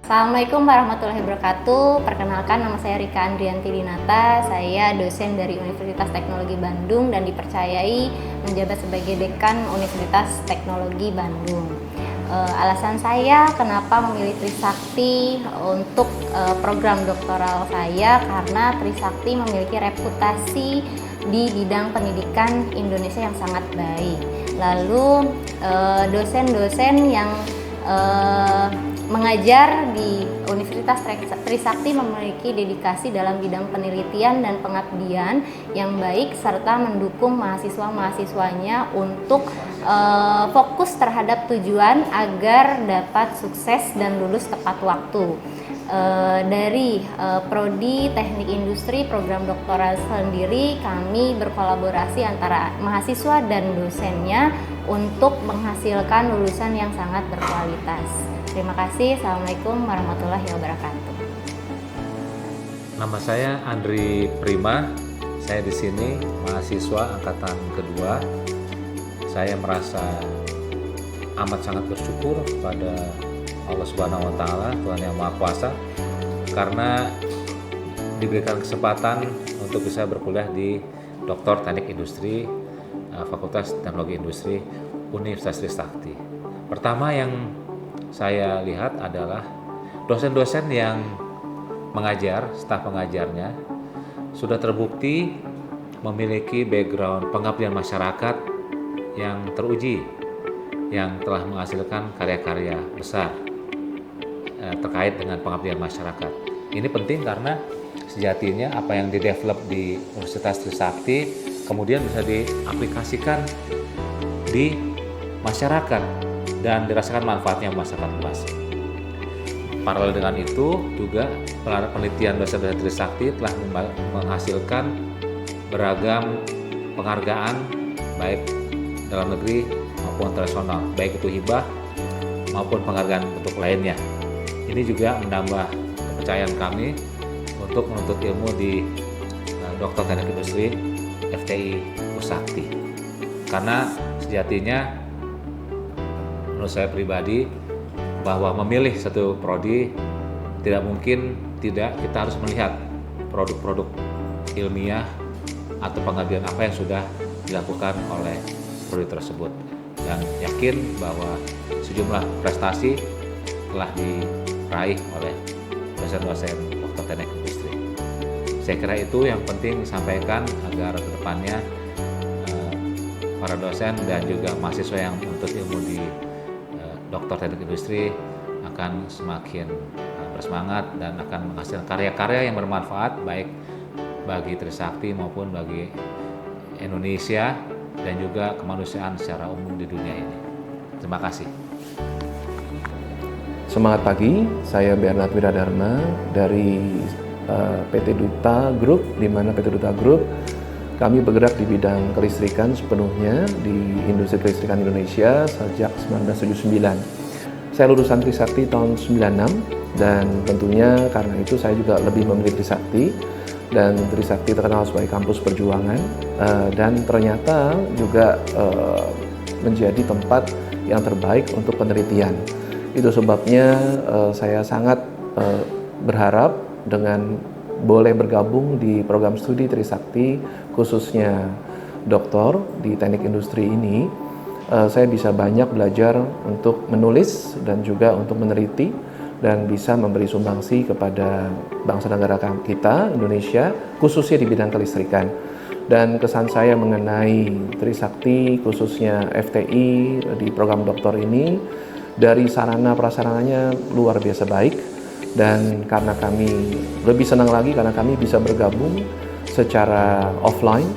Assalamualaikum warahmatullahi wabarakatuh. Perkenalkan, nama saya Rika Andrianti Dinata. Saya dosen dari Universitas Teknologi Bandung dan dipercayai menjabat sebagai Dekan Universitas Teknologi Bandung. Alasan saya kenapa memilih Trisakti untuk program doktoral saya karena Trisakti memiliki reputasi di bidang pendidikan Indonesia yang sangat baik. Lalu dosen-dosen yang mengajar di Universitas Trisakti memiliki dedikasi dalam bidang penelitian dan pengabdian yang baik serta mendukung mahasiswa-mahasiswanya untuk fokus terhadap tujuan agar dapat sukses dan lulus tepat waktu. Dari Prodi Teknik Industri program doktoral sendiri, kami berkolaborasi antara mahasiswa dan dosennya untuk menghasilkan lulusan yang sangat berkualitas. Terima kasih. Assalamualaikum warahmatullahi wabarakatuh. Nama saya Andri Prima. Saya di sini mahasiswa angkatan kedua. Saya merasa amat sangat bersyukur pada Allah Subhanahu wa Ta'ala, Tuhan yang Maha Kuasa, karena diberikan kesempatan untuk bisa berkuliah di Doktor Teknik Industri Fakultas Teknologi Industri Universitas Trisakti. Pertama yang saya lihat adalah dosen-dosen yang mengajar, staf pengajarnya sudah terbukti memiliki background pengabdian masyarakat yang teruji, yang telah menghasilkan karya-karya besar terkait dengan pengabdian masyarakat. Ini penting karena sejatinya apa yang didevelop di Universitas Trisakti kemudian bisa diaplikasikan di masyarakat dan dirasakan manfaatnya masyarakat luas. Paralel dengan itu juga penelitian dosen-dosen Trisakti telah menghasilkan beragam penghargaan baik dalam negeri maupun internasional, baik itu hibah maupun penghargaan bentuk lainnya. Ini juga menambah kepercayaan kami untuk menuntut ilmu di Doktor Teknik Industri FTI Trisakti. Karena sejatinya menurut saya pribadi bahwa memilih satu prodi tidak mungkin tidak kita harus melihat produk-produk ilmiah atau pengabdian apa yang sudah dilakukan oleh prodi tersebut, dan yakin bahwa sejumlah prestasi telah diraih oleh dosen-dosen Doktor Teknik Industri. Saya kira itu yang penting disampaikan agar kedepannya para dosen dan juga mahasiswa yang menuntut ilmu di Doktor Teknik Industri akan semakin bersemangat dan akan menghasilkan karya-karya yang bermanfaat baik bagi Trisakti maupun bagi Indonesia dan juga kemanusiaan secara umum di dunia ini. Terima kasih. Semangat pagi, saya Bernard Wiradharma dari PT Duta Group, di mana PT Duta Group kami bergerak di bidang kelistrikan sepenuhnya di industri kelistrikan Indonesia sejak 1979. Saya lulusan Trisakti tahun 96 dan tentunya karena itu saya juga lebih memilih Trisakti, dan Trisakti terkenal sebagai kampus perjuangan dan ternyata juga menjadi tempat yang terbaik untuk penelitian. Itu sebabnya saya sangat berharap dengan boleh bergabung di program studi Trisakti, khususnya doktor di teknik industri ini. Saya bisa banyak belajar untuk menulis dan juga untuk meneliti dan bisa memberi sumbangsi kepada bangsa negara kita, Indonesia, khususnya di bidang kelistrikan. Dan kesan saya mengenai Trisakti, khususnya FTI di program doktor ini, dari sarana prasarananya luar biasa baik. Dan karena kami lebih senang lagi karena kami bisa bergabung secara offline,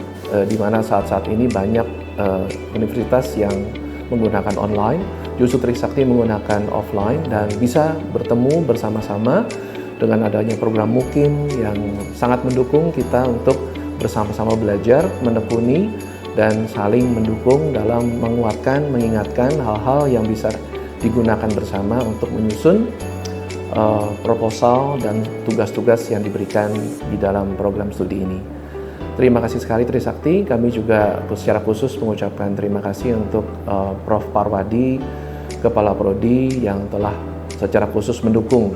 di mana saat-saat ini banyak universitas yang menggunakan online, justru Trisakti menggunakan offline dan bisa bertemu bersama-sama dengan adanya program Mukim yang sangat mendukung kita untuk bersama-sama belajar, menekuni, dan saling mendukung dalam menguatkan, mengingatkan hal-hal yang bisa digunakan bersama untuk menyusun proposal dan tugas-tugas yang diberikan di dalam program studi ini. Terima kasih sekali Trisakti. Kami juga secara khusus mengucapkan terima kasih untuk Prof. Parwadi, Kepala Prodi yang telah secara khusus mendukung,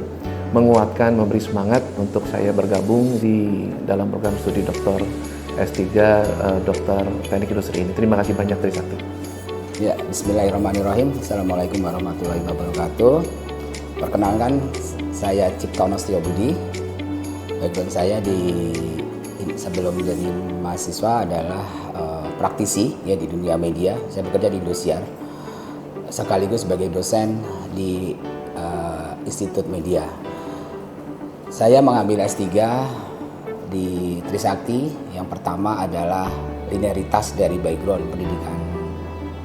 menguatkan, memberi semangat untuk saya bergabung di dalam program studi Dr. S3 Dr. Teknik Industri ini. Terima kasih banyak Trisakti. Ya, bismillahirrahmanirrahim. Assalamualaikum warahmatullahi wabarakatuh. Perkenalkan, saya Ciptono Setio Budi. Background saya sebelum menjadi mahasiswa adalah praktisi ya di dunia media. Saya bekerja di Indosiar sekaligus sebagai dosen di Institut Media. Saya mengambil S3 di Trisakti. Yang pertama adalah linearitas dari background pendidikan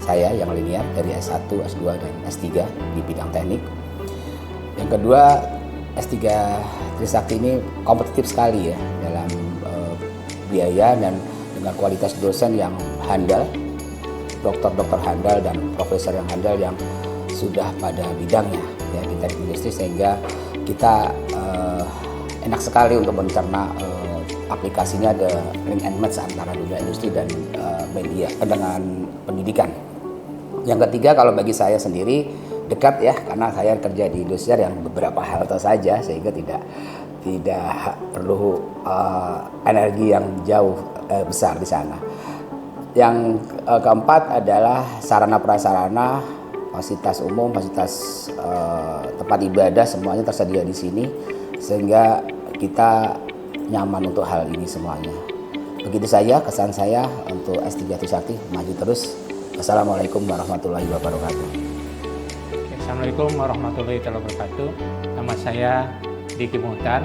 saya yang linear dari S1, S2, dan S3 di bidang teknik. Yang kedua, S3 Trisakti ini kompetitif sekali ya dalam biaya dan dengan kualitas dosen yang handal, dokter-dokter handal dan profesor yang handal yang sudah pada bidangnya ya di teknik industri, sehingga kita enak sekali untuk mencerna aplikasinya, ada link and match antara dunia industri dan media dengan pendidikan. Yang ketiga, kalau bagi saya sendiri dekat ya, karena saya kerja di Indosiar yang beberapa halte saja, sehingga tidak perlu energi yang jauh besar di sana. Yang keempat adalah sarana prasarana, fasilitas umum, fasilitas tempat ibadah, semuanya tersedia di sini, sehingga kita nyaman untuk hal ini semuanya. Begitu saja kesan saya untuk S3 Trisakti, maju terus. Assalamualaikum warahmatullahi wabarakatuh. Assalamualaikum warahmatullahi wabarakatuh. Nama saya Diki Muhtar.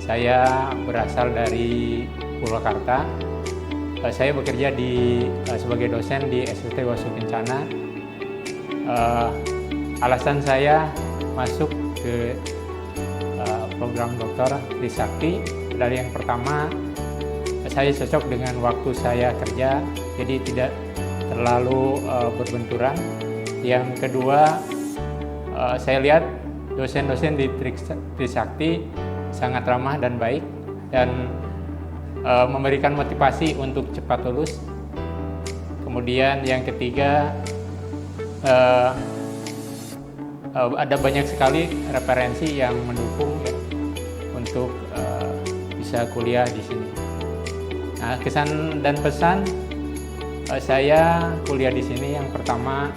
Saya berasal dari Purwakarta. Saya bekerja sebagai dosen di SLT Wastu Kencana. Alasan saya masuk ke program Dr. Trisakti dari yang pertama, saya cocok dengan waktu saya kerja, jadi tidak terlalu berbenturan. Yang kedua, saya lihat dosen-dosen di Trisakti sangat ramah dan baik dan memberikan motivasi untuk cepat lulus. Kemudian yang ketiga, ada banyak sekali referensi yang mendukung ya, untuk bisa kuliah di sini. Nah, kesan dan pesan saya kuliah di sini, yang pertama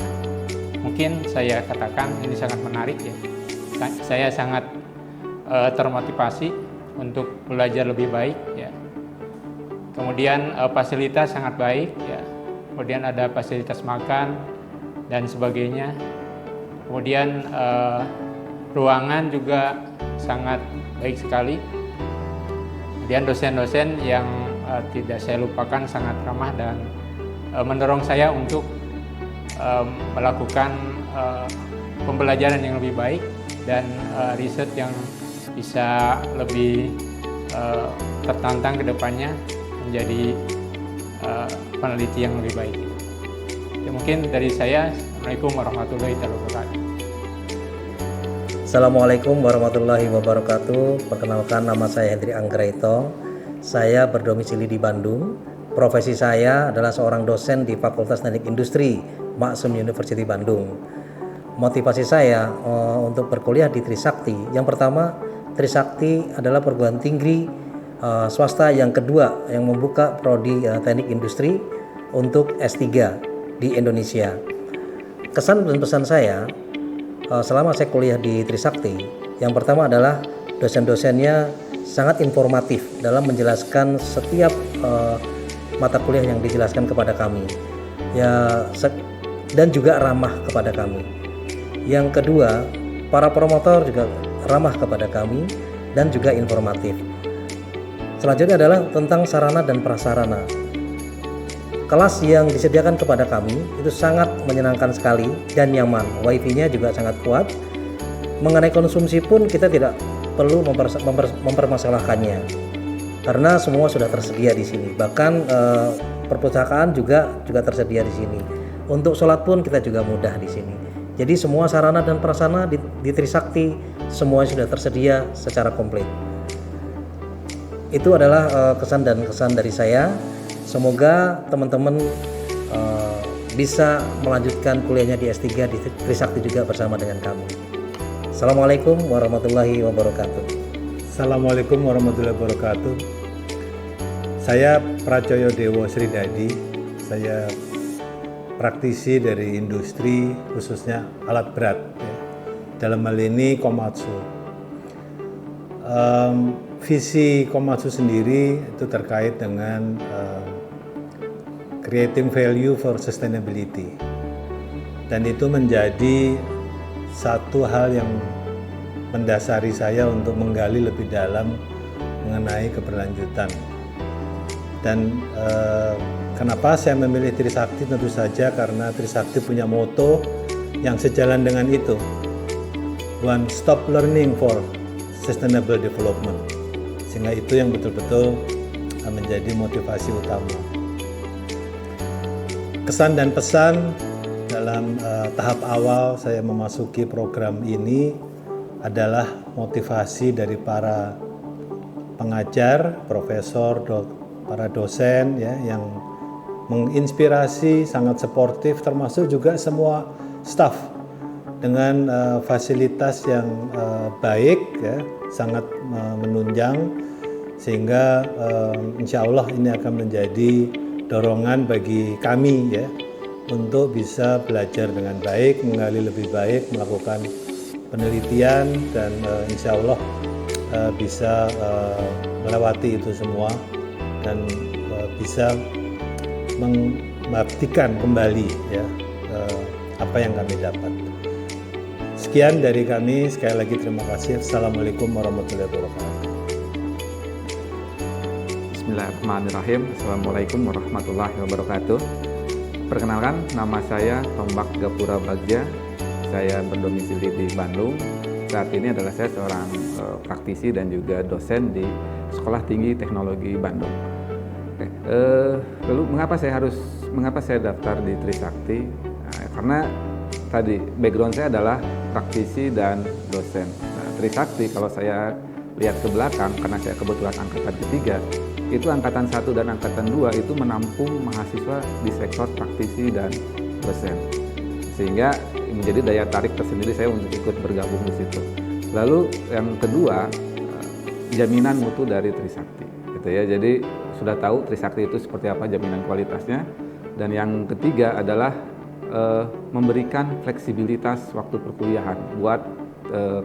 mungkin saya katakan ini sangat menarik ya. Saya sangat termotivasi untuk belajar lebih baik ya. Kemudian fasilitas sangat baik ya. Kemudian ada fasilitas makan dan sebagainya. Kemudian ruangan juga sangat baik sekali. Kemudian dosen-dosen yang tidak saya lupakan sangat ramah dan mendorong saya untuk melakukan pembelajaran yang lebih baik dan riset yang bisa lebih tertantang ke depannya menjadi peneliti yang lebih baik. Ya, mungkin dari saya. Assalamualaikum warahmatullahi wabarakatuh. Assalamualaikum warahmatullahi wabarakatuh. Perkenalkan, nama saya Hendri Anggraito. Saya berdomisili di Bandung. Profesi saya adalah seorang dosen di Fakultas Teknik Industri Maksum University Bandung. Motivasi saya untuk berkuliah di Trisakti, yang pertama, Trisakti adalah perguruan tinggi swasta yang kedua yang membuka prodi teknik industri untuk S3 di Indonesia. Kesan dan pesan saya selama saya kuliah di Trisakti, yang pertama adalah dosen-dosennya sangat informatif dalam menjelaskan setiap mata kuliah yang dijelaskan kepada kami ya, dan juga ramah kepada kami. Yang kedua, para promotor juga ramah kepada kami dan juga informatif. Selanjutnya adalah tentang sarana dan prasarana. Kelas yang disediakan kepada kami itu sangat menyenangkan sekali dan nyaman. Wifi-nya juga sangat kuat. Mengenai konsumsi pun kita tidak perlu mempermasalahkannya, karena semua sudah tersedia di sini. Bahkan perpustakaan juga tersedia di sini. Untuk sholat pun kita juga mudah di sini. Jadi semua sarana dan prasarana di Trisakti semua sudah tersedia secara komplit. Itu adalah kesan dan kesan dari saya. Semoga teman-teman bisa melanjutkan kuliahnya di S3 di Trisakti juga bersama dengan kami. Assalamualaikum warahmatullahi wabarakatuh. Assalamualaikum warahmatullahi wabarakatuh. Saya Pracoyo Dewo Sridadi. Saya praktisi dari industri khususnya alat berat, ya. Dalam hal ini Komatsu. Visi Komatsu sendiri itu terkait dengan creating value for sustainability, dan itu menjadi satu hal yang mendasari saya untuk menggali lebih dalam mengenai keberlanjutan. Dan kenapa saya memilih Trisakti? Tentu saja karena Trisakti punya moto yang sejalan dengan itu, One Stop Learning for Sustainable Development, sehingga itu yang betul-betul menjadi motivasi utama. Kesan dan pesan dalam tahap awal saya memasuki program ini adalah motivasi dari para pengajar, profesor, para dosen, ya, yang menginspirasi, sangat suportif, termasuk juga semua staf dengan fasilitas yang baik, ya, sangat menunjang, sehingga insya Allah ini akan menjadi dorongan bagi kami, ya, untuk bisa belajar dengan baik, menggali lebih baik, melakukan penelitian, dan insya Allah bisa melewati itu semua dan bisa mengabdikan kembali, ya, apa yang kami dapat. Sekian dari kami, sekali lagi terima kasih. Assalamualaikum warahmatullahi wabarakatuh. Bismillahirrahmanirrahim. Assalamualaikum warahmatullahi wabarakatuh. Perkenalkan, nama saya Tombak Gapura Bagja. Saya berdomisili di Bandung. Saat ini adalah saya seorang praktisi dan juga dosen di Sekolah Tinggi Teknologi Bandung. Lalu mengapa saya daftar di Trisakti? Karena tadi background saya adalah praktisi dan dosen. Trisakti kalau saya lihat ke belakang, karena saya kebetulan angkatan ketiga, itu angkatan 1 dan angkatan 2 itu menampung mahasiswa di sektor praktisi dan dosen. Sehingga menjadi daya tarik tersendiri saya untuk ikut bergabung di situ. Lalu yang kedua, jaminan mutu dari Trisakti, gitu ya. Jadi sudah tahu Trisakti itu seperti apa jaminan kualitasnya. Dan yang ketiga adalah memberikan fleksibilitas waktu perkuliahan buat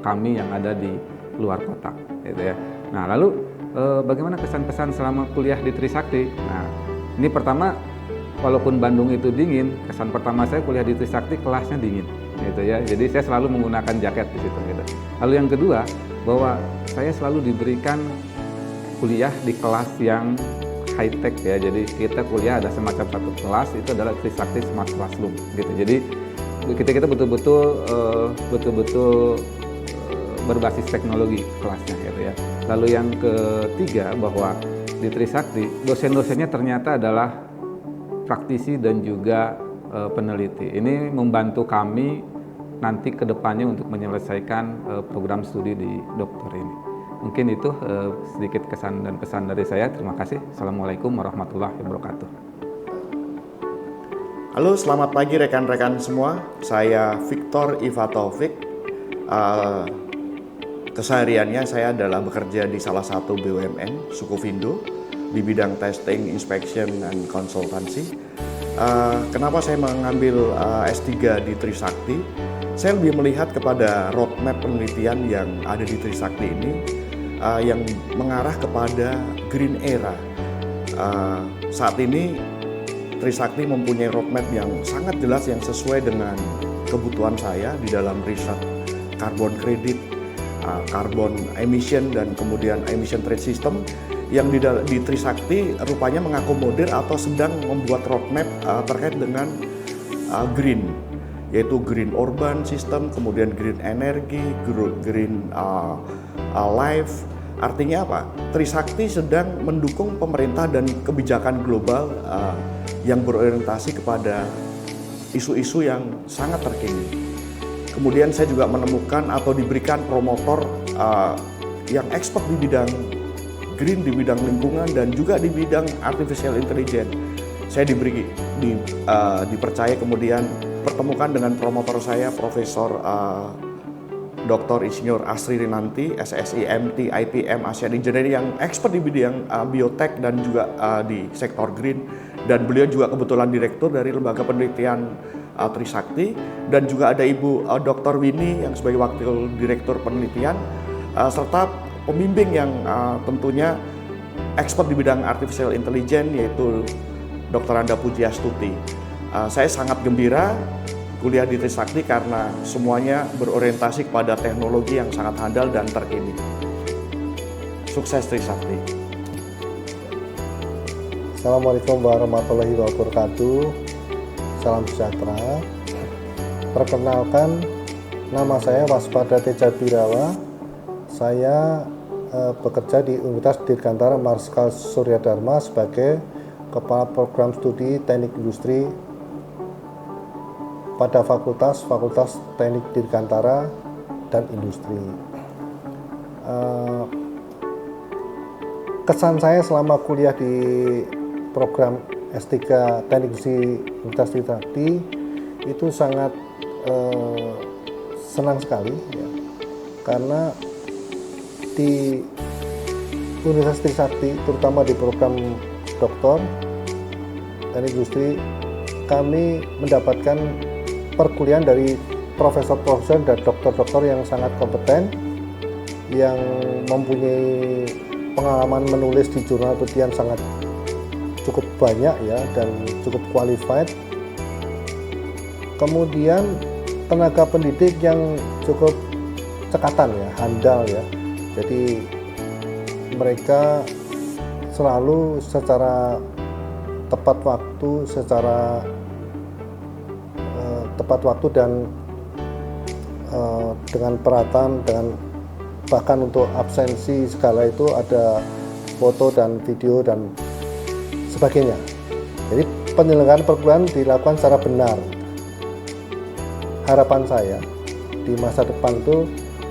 kami yang ada di luar kota, gitu ya. Nah, lalu bagaimana kesan-pesan selama kuliah di Trisakti? Nah, ini pertama, walaupun Bandung itu dingin, kesan pertama saya kuliah di Trisakti kelasnya dingin, gitu ya. Jadi saya selalu menggunakan jaket di situ, gitu. Lalu yang kedua, bahwa saya selalu diberikan kuliah di kelas yang high tech, ya. Jadi kita kuliah ada semacam satu kelas, itu adalah Trisakti Smart Classroom, gitu. Jadi kita betul-betul berbasis teknologi kelasnya, gitu ya. Lalu yang ketiga, bahwa di Trisakti dosen-dosennya ternyata adalah praktisi dan juga peneliti. Ini membantu kami nanti ke depannya untuk menyelesaikan program studi di dokter ini. Mungkin itu sedikit kesan dan pesan dari saya. Terima kasih. Assalamualaikum warahmatullahi wabarakatuh. Halo, selamat pagi rekan-rekan semua. Saya Victor Iva Taufik. Kesehariannya saya adalah bekerja di salah satu BUMN, Sukovindo, di bidang testing, inspection, dan konsultansi. Kenapa saya mengambil S3 di Trisakti? Saya lebih melihat kepada roadmap penelitian yang ada di Trisakti ini, yang mengarah kepada green era. Saat ini Trisakti mempunyai roadmap yang sangat jelas, yang sesuai dengan kebutuhan saya di dalam riset carbon credit, carbon emission, dan kemudian emission trade system, yang di Trisakti rupanya mengakomodir atau sedang membuat roadmap terkait dengan green, yaitu green urban system, kemudian green energy, green life. Artinya apa? Trisakti sedang mendukung pemerintah dan kebijakan global yang berorientasi kepada isu-isu yang sangat terkini. Kemudian saya juga menemukan atau diberikan promotor yang expert di bidang green, di bidang lingkungan, dan juga di bidang artificial intelligence. Saya dipercaya kemudian pertemukan dengan promotor saya, Profesor Dr. Insinyur Asri Rinanti, SSI, MT, IPM, Asian Engineering yang expert di bidang biotek dan juga di sektor green. Dan beliau juga kebetulan direktur dari lembaga penelitian Trisakti, dan juga ada Ibu Dr. Winnie yang sebagai wakil direktur penelitian, serta pembimbing yang tentunya expert di bidang artificial intelligence, yaitu Dr. Anda Pujiastuti. Saya sangat gembira kuliah di Trisakti karena semuanya berorientasi kepada teknologi yang sangat handal dan terkini. Sukses Trisakti. Assalamualaikum warahmatullahi wabarakatuh. Salam sejahtera. Perkenalkan, nama saya Waspada Teja Birawa. Saya bekerja di Universitas Dirgantara Marskal Surya Dharma sebagai Kepala Program Studi Teknik Industri pada Fakultas Teknik Dirgantara dan Industri. Kesan saya selama kuliah di program S3 Teknik Industri Universitas Trisakti itu sangat senang sekali ya, karena di Universitas Trisakti, terutama di program doktor Teknik Industri, kami mendapatkan perkuliahan dari profesor-profesor dan dokter-dokter yang sangat kompeten, yang mempunyai pengalaman menulis di jurnal penelitian sangat cukup banyak ya, dan cukup qualified. Kemudian tenaga pendidik yang cukup cekatan ya, handal ya. Jadi mereka selalu secara tepat waktu dan dengan perhatian, dengan bahkan untuk absensi segala itu ada foto dan video dan sebagainya. Jadi penyelenggaraan perguruan dilakukan secara benar. Harapan saya di masa depan itu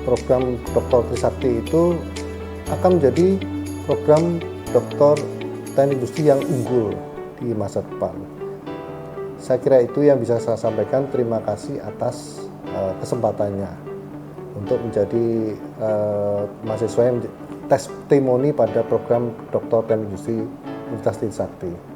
program Dr. Trisakti itu akan menjadi program Dr. Teknik Industri yang unggul di masa depan. Saya kira itu yang bisa saya sampaikan. Terima kasih atas kesempatannya untuk menjadi mahasiswa yang testimoni pada program Dr. Teknik Industri Universitas Trisakti.